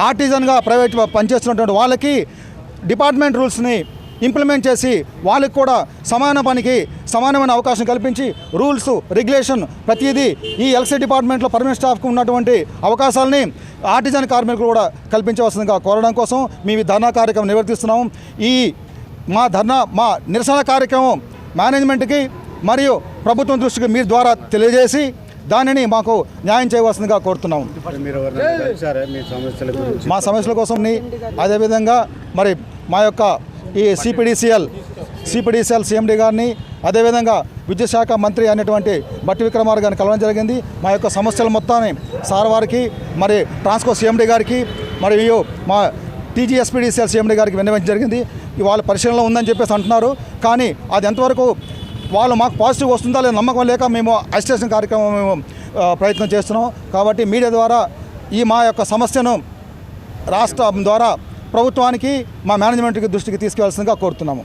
ఆర్టిజన్గా private పనిచేస్తున్నటువంటి వాళ్ళకి department రూల్స్ని ఇంప్లిమెంట్ చేసి వాళ్ళకి కూడా సమాన పనికి సమానమైన అవకాశం కల్పించి రూల్స్ రెగ్యులేషన్ ప్రతిదీ ఈ ఎల్సీ డిపార్ట్మెంట్లో పర్మనెంట్ స్టాఫ్కి ఉన్నటువంటి అవకాశాలని ఆర్టిజన్ కార్మికులు కూడా కల్పించవలసిందిగా కోరడం కోసం మేము ధర్నా కార్యక్రమం నిర్వర్తిస్తున్నాము. మా నిరసన కార్యక్రమం మేనేజ్మెంట్కి మరియు ప్రభుత్వం దృష్టికి మీ ద్వారా తెలియజేసి దానిని మాకు న్యాయం చేయవలసిందిగా కోరుతున్నాము. మా సమస్యల కోసం అదేవిధంగా మరి మా యొక్క ఈ సిపిడిసిఎల్ సిఎండి గారిని అదేవిధంగా విద్యుత్ శాఖ మంత్రి అయినటువంటి బట్టి విక్రమార్ గారిని కలవడం జరిగింది. మా యొక్క సమస్యల మొత్తాన్ని సార్ వారికి మరి ట్రాన్స్కో సిఎండి గారికి మరియు మా టీజీఎస్పీడీసీఎల్ సిఎండి గారికి విన్నవించడం జరిగింది. వాళ్ళ పరిశీలనలో ఉందని చెప్పేసి అంటున్నారు. కానీ అది ఎంతవరకు వాళ్ళు మాకు పాజిటివ్ వస్తుందా లేదా నమ్మకం లేక మేము అజిటేషన్ కార్యక్రమం మేము ప్రయత్నం చేస్తున్నాం. కాబట్టి మీడియా ద్వారా మా యొక్క సమస్యను రాష్ట్రం ద్వారా ప్రభుత్వానికి మా మేనేజ్మెంట్కి దృష్టికి తీసుకెళ్లాల్సిందిగా కోరుతున్నాము.